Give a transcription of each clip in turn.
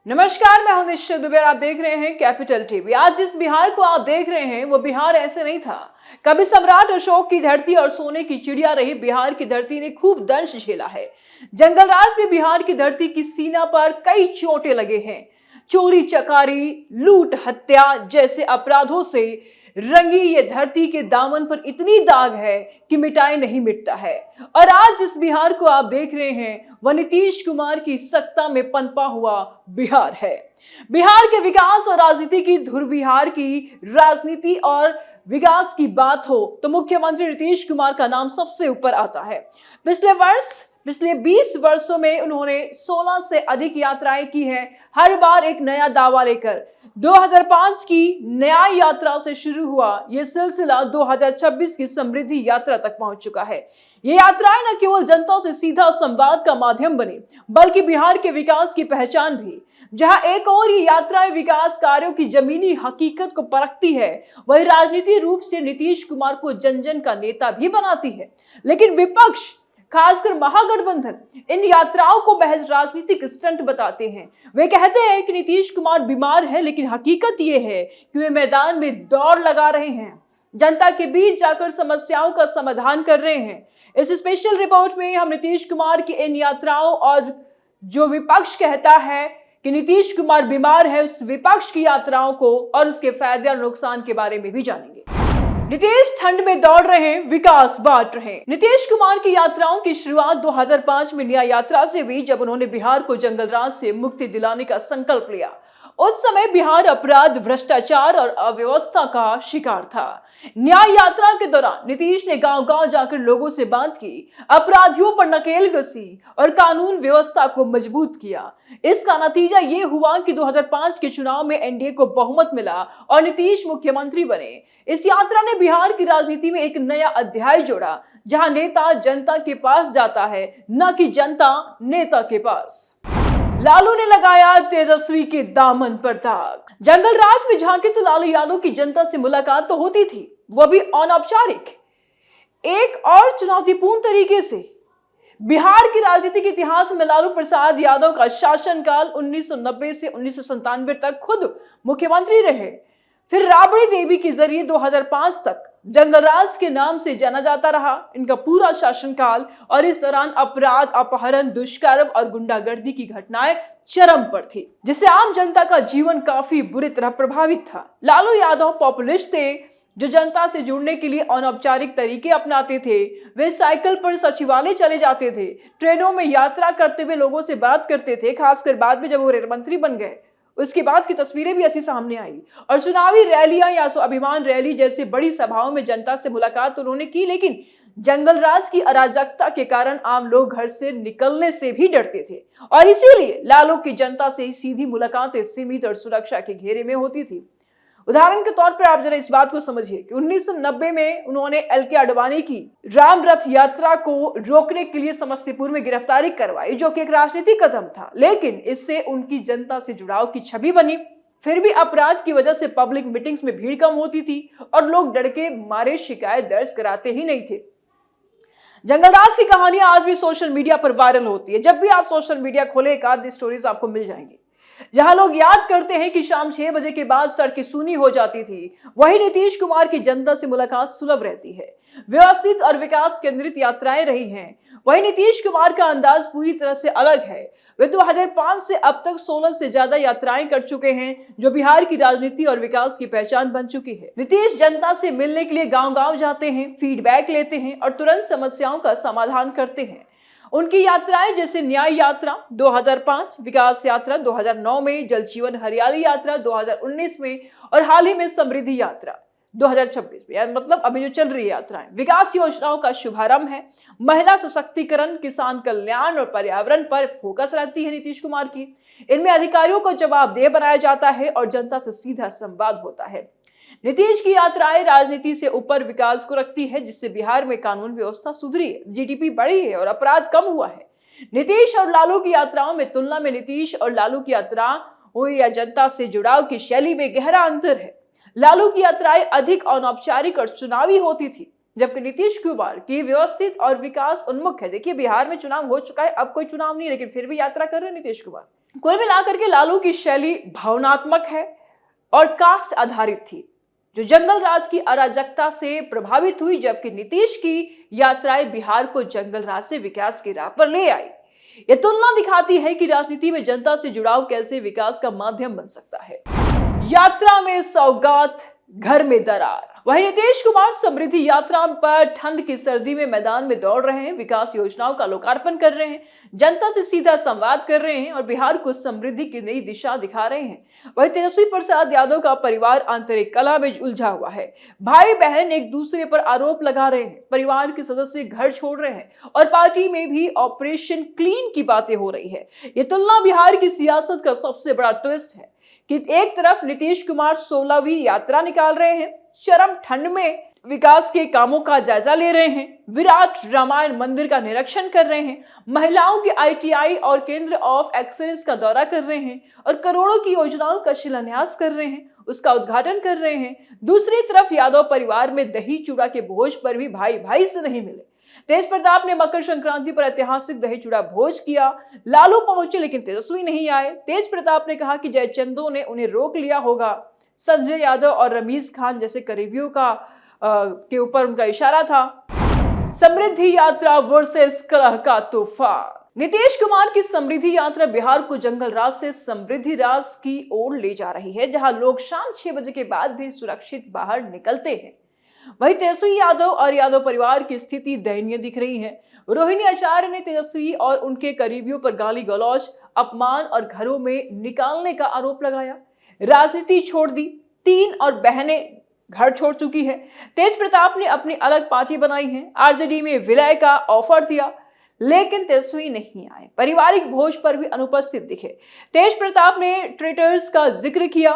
नमस्कार, मैं हूं निश्चित दुबे और आप देख रहे हैं कैपिटल टीवी। आज जिस बिहार को आप देख रहे हैं वो बिहार ऐसे नहीं था। कभी सम्राट अशोक की धरती और सोने की चिड़िया रही बिहार की धरती ने खूब दंश झेला है। जंगलराज में बिहार की धरती की सीना पर कई चोटें लगे हैं। चोरी चकारी, लूट, हत्या जैसे अपराधों से रंगी ये धरती के दामन पर इतनी दाग है कि मिटाए नहीं मिटता है। और आज जिस बिहार को आप देख रहे हैं वह नीतीश कुमार की सत्ता में पनपा हुआ बिहार है। बिहार के विकास और राजनीति की बिहार की राजनीति और विकास की बात हो तो मुख्यमंत्री नीतीश कुमार का नाम सबसे ऊपर आता है। पिछले 20 वर्षों में उन्होंने 16 से अधिक यात्राएं की हैं, हर बार एक नया दावा लेकर। 2005 की न्याय यात्रा से शुरू हुआ यह सिलसिला 2026 की समृद्धि यात्रा तक पहुंच चुका है। ये यात्राएं न केवल जनता से सीधा संवाद का माध्यम बनी बल्कि बिहार के विकास की पहचान भी। जहां एक और ये यात्राएं विकास कार्यों की जमीनी हकीकत को परखती है, वही राजनीतिक रूप से नीतीश कुमार को जन जन का नेता भी बनाती है। लेकिन विपक्ष, खासकर महागठबंधन, इन यात्राओं को महज राजनीतिक स्टंट बताते हैं। वे कहते हैं कि नीतीश कुमार बीमार है, लेकिन हकीकत यह है कि वे मैदान में दौड़ लगा रहे हैं, जनता के बीच जाकर समस्याओं का समाधान कर रहे हैं। इस स्पेशल रिपोर्ट में हम नीतीश कुमार की इन यात्राओं और जो विपक्ष कहता है कि नीतीश कुमार बीमार है, उस विपक्ष की यात्राओं को और उसके फायदे और नुकसान के बारे में भी जानेंगे। नीतीश ठंड में दौड़ रहे हैं, विकास बांट रहे हैं। नीतीश कुमार की यात्राओं की शुरुआत 2005 में न्याय यात्रा से हुई, जब उन्होंने बिहार को जंगलराज से मुक्ति दिलाने का संकल्प लिया। उस समय बिहार अपराध, भ्रष्टाचार और अव्यवस्था का शिकार था। न्याय यात्रा के दौरान नीतीश ने गांव-गांव जाकर लोगों से बात की, अपराधियों पर नकेल कसी और कानून व्यवस्था को मजबूत किया। इसका नतीजा ये हुआ कि 2005 के चुनाव में एनडीए को बहुमत मिला और नीतीश मुख्यमंत्री बने। इस यात्रा ने बिहार की राजनीति में एक नया अध्याय जोड़ा, जहां नेता जनता के पास जाता है, न कि जनता नेता के पास। लालू ने लगाया तेजस्वी के दामन पर दाग। जंगलराज में झांके तो लालू यादव की जनता से मुलाकात तो होती थी, वो भी अनौपचारिक, एक और चुनौतीपूर्ण तरीके से। बिहार की राजनीतिक इतिहास में लालू प्रसाद यादव का शासनकाल 1990 से 1997 तक खुद मुख्यमंत्री रहे। फिर राबड़ी देवी के जरिए 2005 तक जंगलराज के नाम से जाना जाता रहा इनका पूरा शासनकाल। और इस दौरान अपराध, अपहरण, दुष्कर्म और गुंडागर्दी की घटनाएं चरम पर थी, जिससे आम जनता का जीवन काफी बुरी तरह प्रभावित था। लालू यादव पॉपुलिस्ट थे, जो जनता से जुड़ने के लिए अनौपचारिक तरीके अपनाते थे। वे साइकिल पर सचिवालय चले जाते थे, ट्रेनों में यात्रा करते हुए लोगों से बात करते थे। खासकर बाद में जब वो रेल मंत्री बन गए, उसके बाद की तस्वीरें भी ऐसी सामने आई। और चुनावी रैलियां या स्वाभिमान रैली जैसे बड़ी सभाओं में जनता से मुलाकात उन्होंने की, लेकिन जंगलराज की अराजकता के कारण आम लोग घर से निकलने से भी डरते थे और इसीलिए लालू की जनता से सीधी मुलाकातें सीमित और सुरक्षा के घेरे में होती थी। उदाहरण के तौर पर आप जरा इस बात को समझिए कि 1990 में उन्होंने एल.के. आडवाणी की राम रथ यात्रा को रोकने के लिए समस्तीपुर में गिरफ्तारी करवाई, जो कि एक राजनीतिक कदम था, लेकिन इससे उनकी जनता से जुड़ाव की छवि बनी। फिर भी अपराध की वजह से पब्लिक मीटिंग्स में भीड़ कम होती थी और लोग डर के मारे शिकायत दर्ज कराते ही नहीं थे। जंगलराज की कहानियां आज भी सोशल मीडिया पर वायरल होती है। जब भी आप सोशल मीडिया खोले, एक आध स्टोरीज आपको मिल जाएंगी, जहां लोग याद करते हैं कि शाम 6 बजे के बाद सड़कें सूनी हो जाती थी। वही नीतीश कुमार की जनता से मुलाकात सुलभ रहती है, व्यवस्थित और विकास केंद्रित यात्राएं रही हैं। वही नीतीश कुमार का अंदाज पूरी तरह से अलग है। वे 2005 से अब तक 16 से ज्यादा यात्राएं कर चुके हैं, जो बिहार की राजनीति और विकास की पहचान बन चुकी है। नीतीश जनता से मिलने के लिए गांव-गांव जाते हैं, फीडबैक लेते हैं और तुरंत समस्याओं का समाधान करते हैं। उनकी यात्राएं जैसे न्याय यात्रा 2005, विकास यात्रा 2009 में, जल जीवन हरियाली यात्रा 2019 में और हाल ही में समृद्धि यात्रा 2026 में, यानी मतलब अभी जो चल रही है यात्राएं, विकास योजनाओं का शुभारंभ है। महिला सशक्तिकरण, किसान कल्याण और पर्यावरण पर फोकस रहती है नीतीश कुमार की। इनमें अधिकारियों को जवाबदेह बनाया जाता है और जनता से सीधा संवाद होता है। नीतीश की यात्राएं राजनीति से ऊपर विकास को रखती है, जिससे बिहार में कानून व्यवस्था सुधरी है, जीडीपी बढ़ी है और अपराध कम हुआ है। नीतीश और लालू की यात्राओं में तुलना में नीतीश और लालू की यात्राओं या जनता से जुड़ाव की शैली में गहरा अंतर है। लालू की यात्राएं अधिक अनौपचारिक और चुनावी होती थी, जबकि नीतीश कुमार की व्यवस्थित और विकास उन्मुख है। देखिए, बिहार में चुनाव हो चुका है, अब कोई चुनाव नहीं, लेकिन फिर भी यात्रा कर रहे हैं नीतीश कुमार। कुल मिलाकर के लालू की शैली भावनात्मक है और कास्ट आधारित थी, जो जंगल राज की अराजकता से प्रभावित हुई, जबकि नीतीश की यात्राएं बिहार को जंगल राज से विकास की राह पर ले आई। यह तुलना दिखाती है कि राजनीति में जनता से जुड़ाव कैसे विकास का माध्यम बन सकता है। यात्रा में सौगात, घर में दरार। वहीं नीतीश कुमार समृद्धि यात्रा पर ठंड की सर्दी में मैदान में दौड़ रहे हैं, विकास योजनाओं का लोकार्पण कर रहे हैं, जनता से सीधा संवाद कर रहे हैं और बिहार को समृद्धि की नई दिशा दिखा रहे हैं। वहीं तेजस्वी प्रसाद यादव का परिवार आंतरिक कलह में उलझा हुआ है। भाई बहन एक दूसरे पर आरोप लगा रहे हैं, परिवार के सदस्य घर छोड़ रहे हैं और पार्टी में भी ऑपरेशन क्लीन की बातें हो रही है। ये तुलना बिहार की सियासत का सबसे बड़ा ट्विस्ट है कि एक तरफ नीतीश कुमार 16वीं यात्रा निकाल रहे हैं, चरम ठंड में विकास के कामों का जायजा ले रहे हैं, विराट रामायण मंदिर का निरीक्षण कर रहे हैं, महिलाओं के आईटीआई और केंद्र ऑफ एक्सीलेंस का दौरा कर रहे हैं और करोड़ों की योजनाओं का शिलान्यास कर रहे हैं, उसका उद्घाटन कर रहे हैं। दूसरी तरफ यादव परिवार में दही चूड़ा के भोज पर भी भाई भाई से नहीं मिले। तेज प्रताप ने मकर संक्रांति पर ऐतिहासिक दही चूड़ा भोज किया, लालू पहुंचे लेकिन तेजस्वी नहीं आए। तेज प्रताप ने कहा कि जयचंदों ने उन्हें रोक लिया होगा। संजय यादव और रमीज खान जैसे करीबियों के ऊपर उनका इशारा था। समृद्धि यात्रा वर्सेस कलह का तूफान। नीतीश कुमार की समृद्धि यात्रा बिहार को जंगल राज से समृद्धि राज की ओर ले जा रही है, जहां लोग शाम 6 बजे के बाद भी सुरक्षित बाहर निकलते हैं। वहीं तेजस्वी यादव और यादव परिवार की स्थिति दयनीय दिख रही है। रोहिणी आचार्य ने तेजस्वी और उनके करीबियों पर गाली गलौज, अपमान और घरों में निकालने का आरोप लगाया। राजनीति छोड़ दी, 3 और बहनें घर छोड़ चुकी है। तेज प्रताप ने अपनी अलग पार्टी बनाई है, आरजेडी में विलय का ऑफर दिया, लेकिन तेजस्वी नहीं आए। पारिवारिक भोज पर भी अनुपस्थित दिखे। तेज प्रताप ने ट्रेटर्स का जिक्र किया।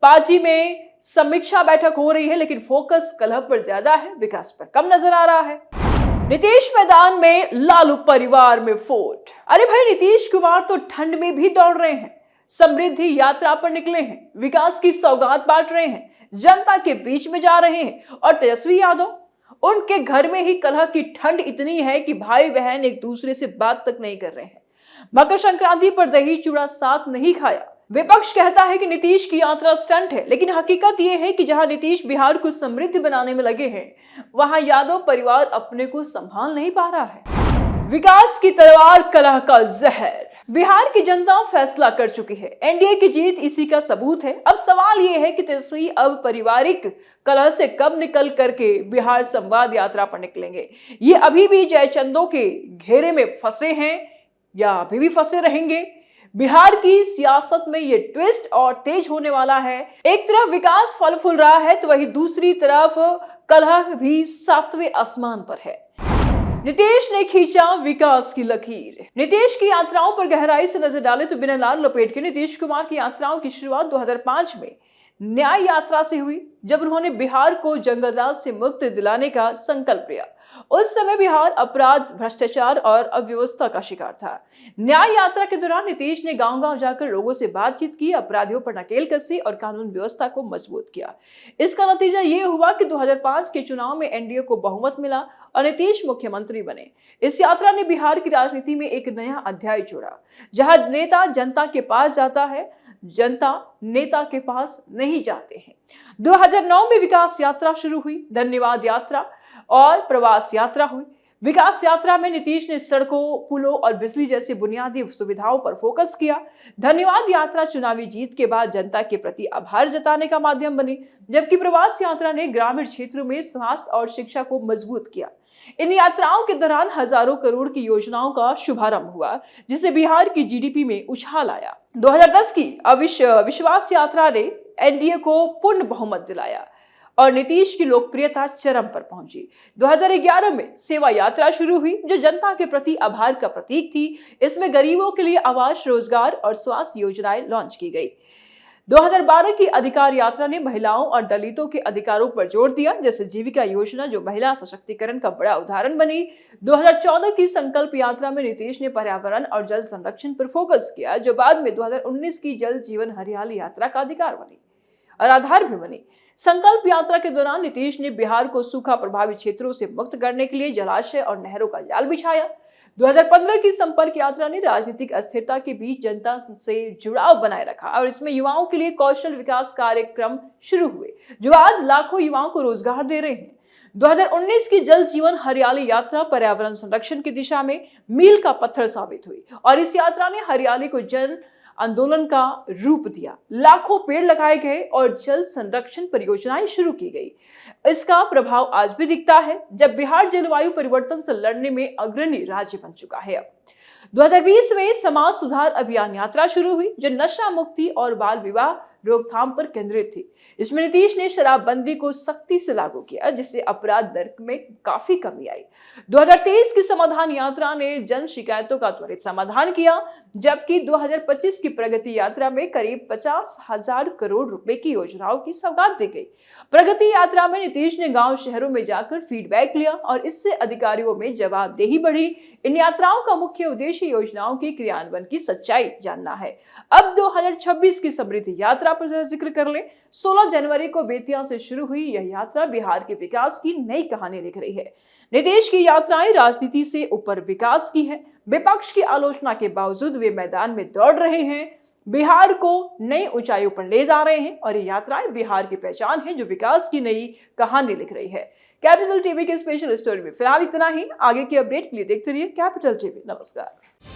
पार्टी में समीक्षा बैठक हो रही है, लेकिन फोकस कलह पर ज्यादा है, विकास पर कम नजर आ रहा है। नीतीश मैदान में, लालू परिवार में फूट। अरे भाई, नीतीश कुमार तो ठंड में भी दौड़ रहे हैं, समृद्धि यात्रा पर निकले हैं, विकास की सौगात बांट रहे हैं, जनता के बीच में जा रहे हैं। और तेजस्वी यादव, उनके घर में ही कलह की ठंड इतनी है कि भाई बहन एक दूसरे से बात तक नहीं कर रहे हैं। मकर संक्रांति पर दही चूड़ा साथ नहीं खाया। विपक्ष कहता है कि नीतीश की यात्रा स्टंट है, लेकिन हकीकत यह है कि जहां नीतीश बिहार को समृद्ध बनाने में लगे हैं, वहां यादव परिवार अपने को संभाल नहीं पा रहा है। विकास की तलवार, कलह का जहर। बिहार की जनता फैसला कर चुकी है, एनडीए की जीत इसी का सबूत है। अब सवाल यह है कि तेजस्वी अब पारिवारिक कलह से कब निकल करके बिहार संवाद यात्रा पर निकलेंगे। ये अभी भी जयचंदों के घेरे में फंसे हैं या अभी भी फंसे रहेंगे? बिहार की सियासत में ये ट्विस्ट और तेज होने वाला है। एक तरफ विकास फल फूल रहा है, तो वहीं दूसरी तरफ कलह भी 7वें आसमान पर है। नीतीश ने खींचा विकास की लकीर। नीतीश की यात्राओं पर गहराई से नजर डाले तो बिना लाल लपेट के नीतीश कुमार की यात्राओं की शुरुआत 2005 में न्याय यात्रा से हुई, जब उन्होंने बिहार को जंगल राज से मुक्त दिलाने का संकल्प लिया। उस समय बिहार अपराध, भ्रष्टाचार और अव्यवस्था का शिकार था। न्याय यात्रा के दौरान नीतीश ने गांव-गांव जाकर लोगों से बातचीत की, अपराधियों पर नकेल कसी और कानून व्यवस्था को मजबूत किया। इसका नतीजा ये हुआ कि 2005 के चुनाव में एनडीए को बहुमत मिला और नीतीश मुख्यमंत्री बने। इस यात्रा ने बिहार की राजनीति में एक नया अध्याय जोड़ा, जहां नेता जनता के पास जाता है, जनता नेता के पास नहीं जाते हैं। 2009 में विकास यात्रा शुरू हुई, धन्यवाद यात्रा और प्रवास यात्रा हुई। विकास यात्रा में नीतीश ने सड़कों, पुलों और बिजली जैसी बुनियादी सुविधाओं पर फोकस किया। धन्यवाद यात्रा चुनावी जीत के बाद जनता के प्रति आभार जताने का माध्यम बनी, जबकि प्रवास यात्रा ने ग्रामीण क्षेत्रों में स्वास्थ्य और शिक्षा को मजबूत किया। इन यात्राओं के दौरान हजारों करोड़ की योजनाओं का शुभारंभ हुआ, जिससे बिहार की जीडीपी में उछाल आया। 2010 की विश्वास यात्रा ने एनडीए को पूर्ण बहुमत दिलाया और नीतीश की लोकप्रियता चरम पर पहुंची। 2011 में सेवा यात्रा शुरू हुई, जो जनता के प्रति आभार का प्रतीक थी। इसमें गरीबों के लिए आवास, रोजगार और स्वास्थ्य योजनाएं लॉन्च की गई। 2012 की अधिकार यात्रा ने महिलाओं और दलितों के अधिकारों पर जोर दिया, जैसे जीविका योजना, जो महिला सशक्तिकरण का बड़ा उदाहरण बनी। 2014 की संकल्प यात्रा में नीतीश ने पर्यावरण और जल संरक्षण पर फोकस किया, जो बाद में 2019 की जल जीवन हरियाली यात्रा का अधिकार बनी। और आधार भी बनी। संकल्प यात्रा के दौरान नीतीश ने बिहार को सूखा प्रभावित क्षेत्रों से मुक्त करने के लिए जलाशय और नहरों का जाल बिछाया। 2015 की संपर्क यात्रा ने राजनीतिक अस्थिरता के बीच जनता से जुड़ाव बनाए रखा और इसमें युवाओं के लिए कौशल विकास कार्यक्रम शुरू हुए, जो आज लाखों युवाओं को रोजगार दे रहे हैं। 2019 की जल जीवन हरियाली यात्रा पर्यावरण संरक्षण की दिशा में मील का पत्थर साबित हुई और इस यात्रा ने हरियाली को जन आंदोलन का रूप दिया। लाखों पेड़ लगाए गए और जल संरक्षण परियोजनाएं शुरू की गई। इसका प्रभाव आज भी दिखता है, जब बिहार जलवायु परिवर्तन से लड़ने में अग्रणी राज्य बन चुका है। 2020 में समाज सुधार अभियान यात्रा शुरू हुई, जो नशा मुक्ति और बाल विवाह रोकथाम पर केंद्रित थी। इसमें नीतीश ने शराबबंदी को सख्ती से लागू किया, जिससे अपराध दर में काफी कमी आई। 2023 की समाधान यात्रा ने जन शिकायतों का त्वरित समाधान किया, जबकि 2025 की प्रगति यात्रा में करीब 50,000 करोड़ रुपए की योजनाओं की सौगात दी गई। प्रगति यात्रा में नीतीश ने गांव शहरों में जाकर फीडबैक लिया और इससे अधिकारियों में जवाबदेही बढ़ी। इन यात्राओं का मुख्य उद्देश्य योजनाओं की क्रियान्वयन की सच्चाई जानना है। अब 2026 की समृद्धि यात्रा पर जरा जिक्र कर ले। 16 जनवरी को बेतिया से शुरू हुई यह यात्रा बिहार के विकास की नई कहानी लिख रही है। नीतीश की यात्राएं राजनीति से ऊपर विकास की है। विपक्ष की आलोचना के बावजूद वे मैदान में दौड़ रहे हैं, बिहार को नई ऊंचाइयों पर ले जा रहे हैं और ये यात्राएं बिहार की पहचान है, जो विकास की नई कहानी लिख रही है। कैपिटल टीवी के स्पेशल स्टोरी में फिलहाल इतना ही। आगे की अपडेट के लिए देखते रहिए कैपिटल टीवी। नमस्कार।